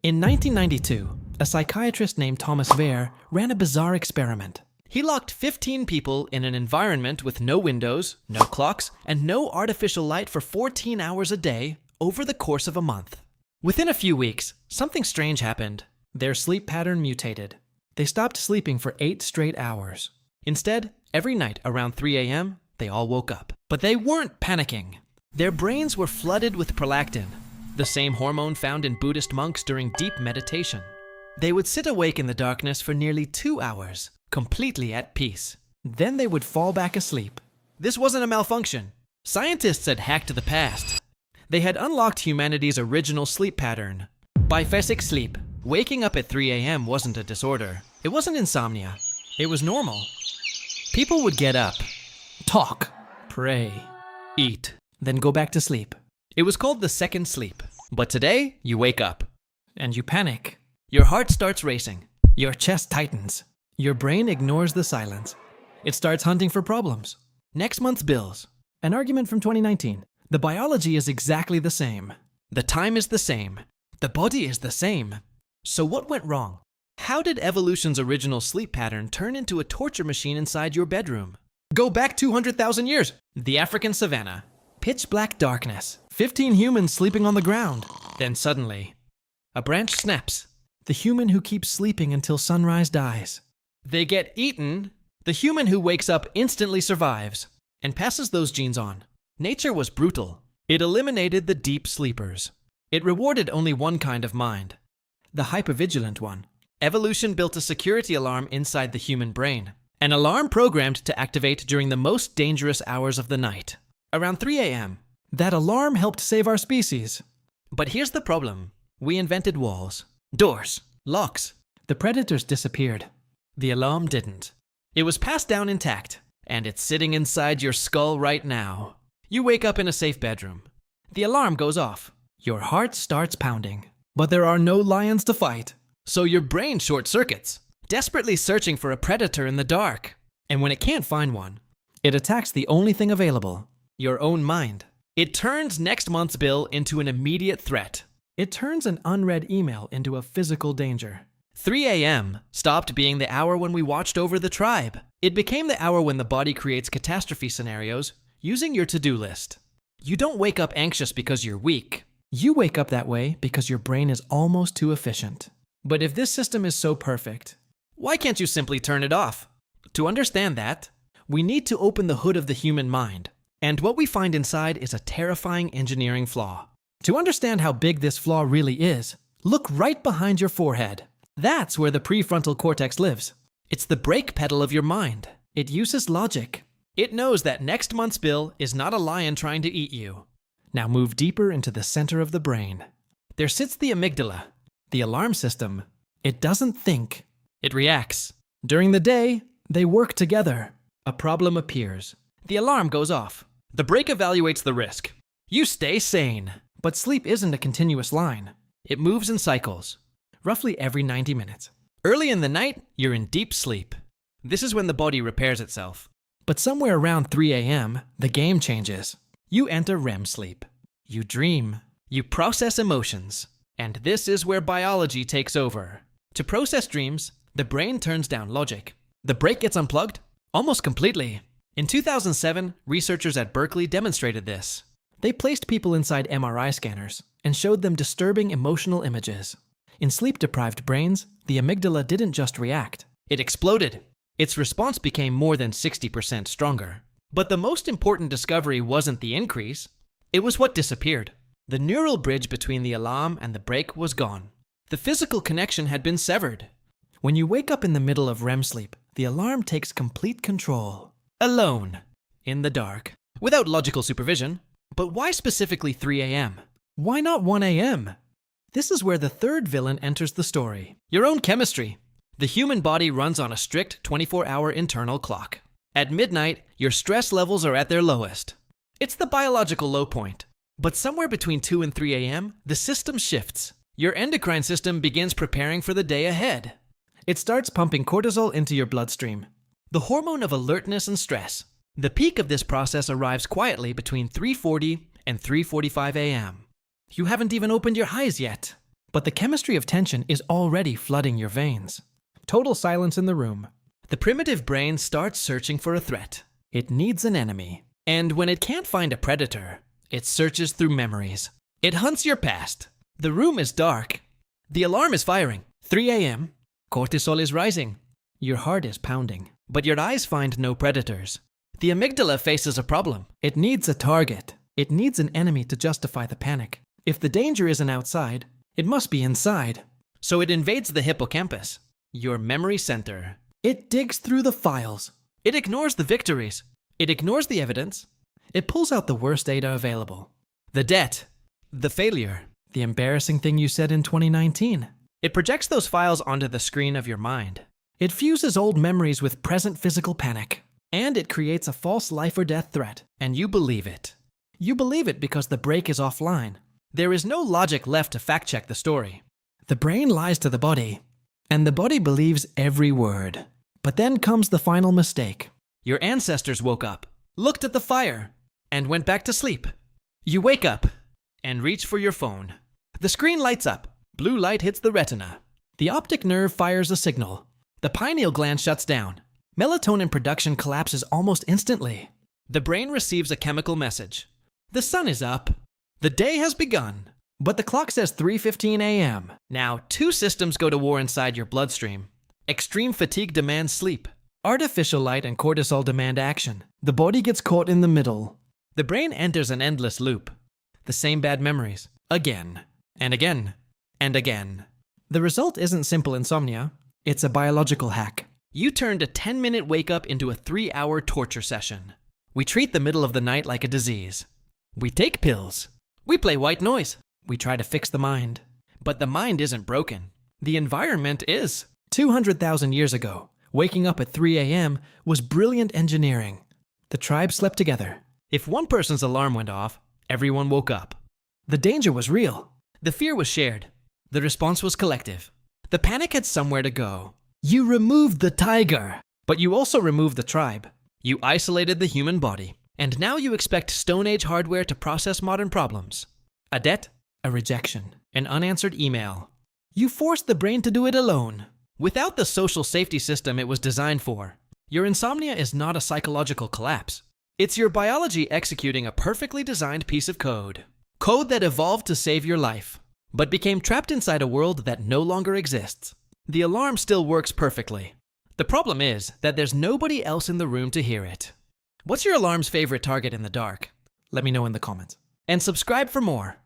In 1992, a psychiatrist named Thomas Wehr ran a bizarre experiment. He locked 15 people in an environment with no windows, no clocks, and no artificial light for 14 hours a day over the course of a month. Within a few weeks, something strange happened. Their sleep pattern mutated. They stopped sleeping for 8 straight hours. Instead, every night around 3 a.m., they all woke up. But they weren't panicking. Their brains were flooded with prolactin, the same hormone found in Buddhist monks during deep meditation. They would sit awake in the darkness for nearly 2 hours, completely at peace. Then they would fall back asleep. This wasn't a malfunction. Scientists had hacked the past. They had unlocked humanity's original sleep pattern. Biphasic sleep. Waking up at 3 a.m. wasn't a disorder. It wasn't insomnia. It was normal. People would get up, talk, pray, eat, then go back to sleep. It was called the second sleep. But today, you wake up. And you panic. Your heart starts racing. Your chest tightens. Your brain ignores the silence. It starts hunting for problems. Next month's bills. An argument from 2019. The biology is exactly the same. The time is the same. The body is the same. So what went wrong? How did evolution's original sleep pattern turn into a torture machine inside your bedroom? Go back 200,000 years. The African savannah. Pitch black darkness. 15 humans sleeping on the ground. Then suddenly, a branch snaps. The human who keeps sleeping until sunrise dies. They get eaten. The human who wakes up instantly survives and passes those genes on. Nature was brutal. It eliminated the deep sleepers. It rewarded only one kind of mind, the hypervigilant one. Evolution built a security alarm inside the human brain, an alarm programmed to activate during the most dangerous hours of the night, around 3 a.m. That alarm helped save our species. But here's the problem. We invented walls, doors, locks. The predators disappeared. The alarm didn't. It was passed down intact, and it's sitting inside your skull right now. You wake up in a safe bedroom. The alarm goes off. Your heart starts pounding. But there are no lions to fight. So your brain short-circuits, desperately searching for a predator in the dark. And when it can't find one, it attacks the only thing available, your own mind. It turns next month's bill into an immediate threat. It turns an unread email into a physical danger. 3 a.m. stopped being the hour when we watched over the tribe. It became the hour when the body creates catastrophe scenarios using your to-do list. You don't wake up anxious because you're weak. You wake up that way because your brain is almost too efficient. But if this system is so perfect, why can't you simply turn it off? To understand that, we need to open the hood of the human mind. And what we find inside is a terrifying engineering flaw. To understand how big this flaw really is, look right behind your forehead. That's where the prefrontal cortex lives. It's the brake pedal of your mind. It uses logic. It knows that next month's bill is not a lion trying to eat you. Now move deeper into the center of the brain. There sits the amygdala, the alarm system. It doesn't think. It reacts. During the day, they work together. A problem appears. The alarm goes off. The brake evaluates the risk. You stay sane. But sleep isn't a continuous line. It moves in cycles, roughly every 90 minutes. Early in the night, you're in deep sleep. This is when the body repairs itself. But somewhere around 3 a.m., the game changes. You enter REM sleep. You dream. You process emotions. And this is where biology takes over. To process dreams, the brain turns down logic. The brake gets unplugged almost completely. In 2007, researchers at Berkeley demonstrated this. They placed people inside MRI scanners and showed them disturbing emotional images. In sleep-deprived brains, the amygdala didn't just react. It exploded. Its response became more than 60% stronger. But the most important discovery wasn't the increase. It was what disappeared. The neural bridge between the alarm and the brake was gone. The physical connection had been severed. When you wake up in the middle of REM sleep, the alarm takes complete control. Alone. In the dark. Without logical supervision. But why specifically 3 a.m.? Why not 1 a.m.? This is where the third villain enters the story. Your own chemistry. The human body runs on a strict 24-hour internal clock. At midnight, your stress levels are at their lowest. It's the biological low point. But somewhere between 2 and 3 a.m., the system shifts. Your endocrine system begins preparing for the day ahead. It starts pumping cortisol into your bloodstream, the hormone of alertness and stress. The peak of this process arrives quietly between 3:40 and 3:45 a.m. You haven't even opened your eyes yet. but the chemistry of tension is already flooding your veins. Total silence in the room. The primitive brain starts searching for a threat. It needs an enemy. And when it can't find a predator, it searches through memories. It hunts your past. The room is dark. The alarm is firing. 3 a.m. Cortisol is rising. Your heart is pounding, but your eyes find no predators. The amygdala faces a problem. It needs a target. It needs an enemy to justify the panic. If the danger isn't outside, it must be inside. So it invades the hippocampus, your memory center. It digs through the files. It ignores the victories. It ignores the evidence. It pulls out the worst data available. The debt, the failure, the embarrassing thing you said in 2019. It projects those files onto the screen of your mind. It fuses old memories with present physical panic. And it creates a false life or death threat. And you believe it. You believe it because the brake is offline. There is no logic left to fact-check the story. The brain lies to the body, and the body believes every word. But then comes the final mistake. Your ancestors woke up, looked at the fire, and went back to sleep. You wake up and reach for your phone. The screen lights up. Blue light hits the retina. The optic nerve fires a signal. The pineal gland shuts down. Melatonin production collapses almost instantly. The brain receives a chemical message. The sun is up. The day has begun. But the clock says 3:15 a.m. Now, two systems go to war inside your bloodstream. Extreme fatigue demands sleep. Artificial light and cortisol demand action. The body gets caught in the middle. The brain enters an endless loop. The same bad memories. Again, and again, and again. The result isn't simple insomnia. It's a biological hack. You turned a 10-minute wake-up into a 3-hour torture session. We treat the middle of the night like a disease. We take pills. We play white noise. We try to fix the mind. But the mind isn't broken. The environment is. 200,000 years ago, waking up at 3 a.m. was brilliant engineering. The tribe slept together. If one person's alarm went off, everyone woke up. The danger was real. The fear was shared. The response was collective. The panic had somewhere to go. You removed the tiger, but you also removed the tribe. You isolated the human body, and now you expect Stone Age hardware to process modern problems. A debt, a rejection, an unanswered email. You forced the brain to do it alone, without the social safety system it was designed for. Your insomnia is not a psychological collapse. It's your biology executing a perfectly designed piece of code. Code that evolved to save your life, but became trapped inside a world that no longer exists. The alarm still works perfectly. The problem is that there's nobody else in the room to hear it. What's your alarm's favorite target in the dark? Let me know in the comments. And subscribe for more.